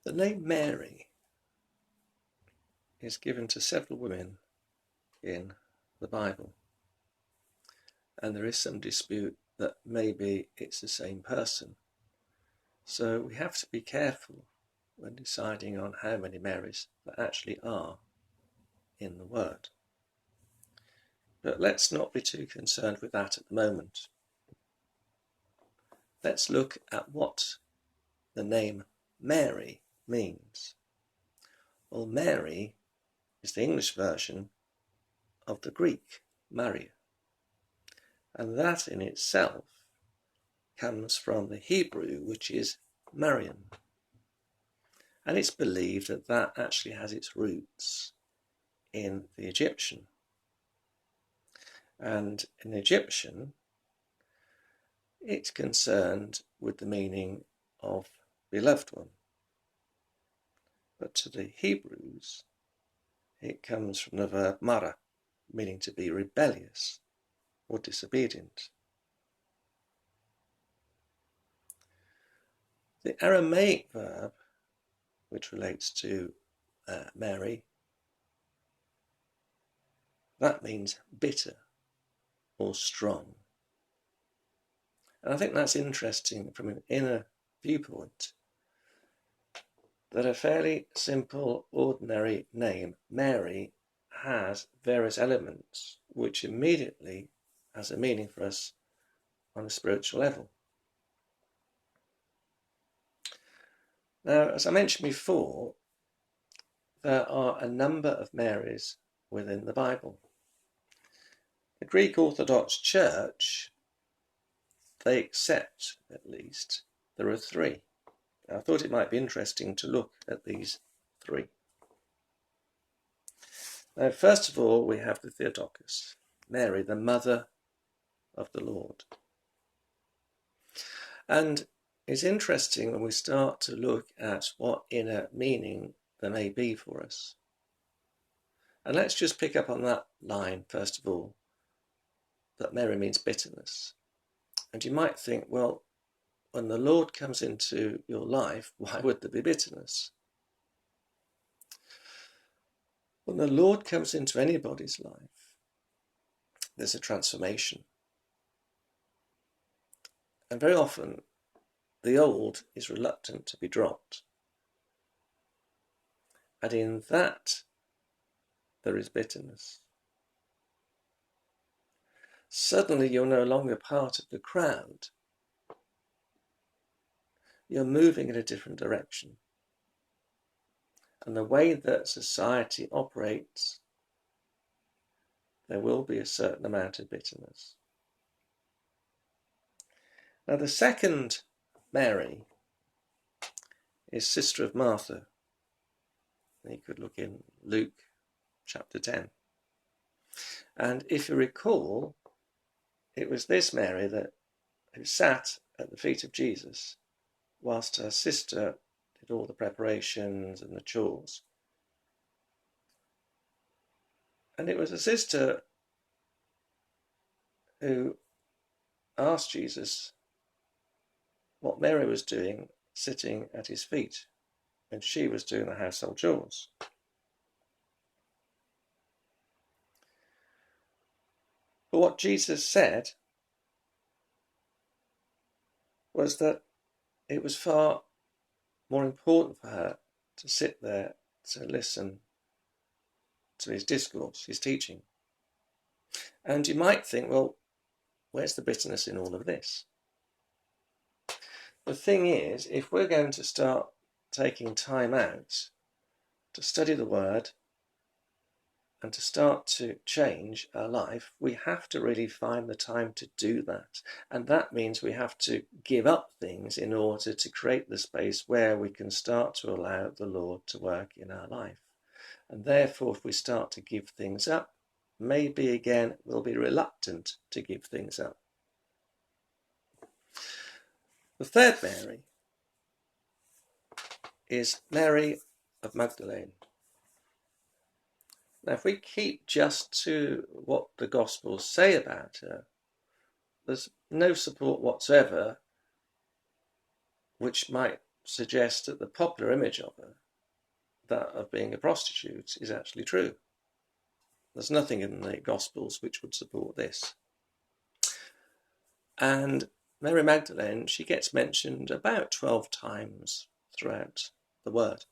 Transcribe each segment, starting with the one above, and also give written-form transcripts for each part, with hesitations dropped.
The name Mary is given to several women in the Bible, and there is some dispute that maybe it's the same person. So we have to be careful when deciding on how many Marys there actually are in the word. But let's not be too concerned with that at the moment. Let's look at what the name Mary means. Well, Mary is the English version of the Greek Maria, and that in itself comes from the Hebrew, which is Mariam, and it's believed that that actually has its roots in the Egyptian. And in Egyptian, it's concerned with the meaning of beloved one. But to the Hebrews, it comes from the verb mara, meaning to be rebellious or disobedient. The Aramaic verb, which relates to Mary, that means bitter or strong. And I think that's interesting from an inner viewpoint, that a fairly simple, ordinary name, Mary, has various elements which immediately has a meaning for us on a spiritual level. Now, as I mentioned before, there are a number of Marys within the Bible. The Greek Orthodox Church, they accept, at least, there are 3. I thought it might be interesting to look at these 3. Now, first of all, we have the Theotokos, Mary, the mother of the Lord. And it's interesting when we start to look at what inner meaning there may be for us. And let's just pick up on that line, first of all, that Mary means bitterness. And you might think, well, when the Lord comes into your life, why would there be bitterness? When the Lord comes into anybody's life, there's a transformation. And very often, the old is reluctant to be dropped. And in that, there is bitterness. Suddenly, you're no longer part of the crowd. You're moving in a different direction. And the way that society operates, there will be a certain amount of bitterness. Now, the second Mary is sister of Martha. You could look in Luke chapter 10. And if you recall, it was this Mary who sat at the feet of Jesus whilst her sister did all the preparations and the chores. And it was a sister who asked Jesus what Mary was doing sitting at his feet when she was doing the household chores. But what Jesus said was that it was far more important for her to sit there to listen to his discourse, his teaching. And you might think, well, where's the bitterness in all of this? The thing is, if we're going to start taking time out to study the word and to start to change our life, we have to really find the time to do that. And that means we have to give up things in order to create the space where we can start to allow the Lord to work in our life. And therefore, if we start to give things up, maybe again we'll be reluctant to give things up. The third Mary is Mary of Magdalene. Now, if we keep just to what the Gospels say about her, there's no support whatsoever which might suggests that the popular image of her, that of being a prostitute, is actually true. There's nothing in the Gospels which would support this. And Mary Magdalene, she gets mentioned about 12 times throughout the Word.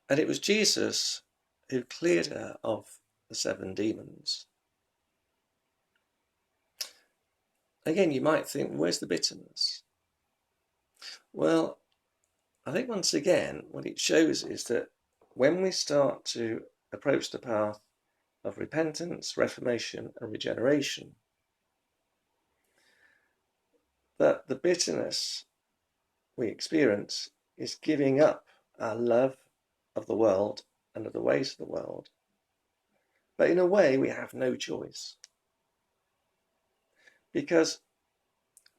And it was Jesus who cleared her of the 7 demons. Again, you might think, where's the bitterness? Well, I think once again, what it shows is that when we start to approach the path of repentance, reformation, and regeneration, that the bitterness we experience is giving up our love of the world and of the ways of the world. But in a way, we have no choice. Because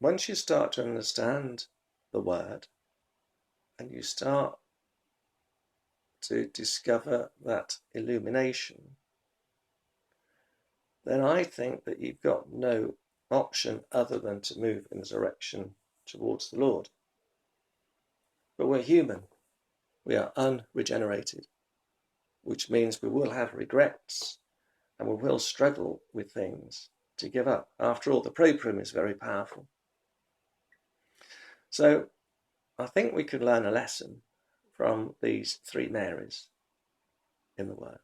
once you start to understand the Word and you start to discover that illumination, then I think that you've got no option other than to move in the direction towards the Lord. But we're human. We are unregenerated, which means we will have regrets and we will struggle with things to give up. After all, the proprium is very powerful. So I think we could learn a lesson from these 3 Marys in the Word.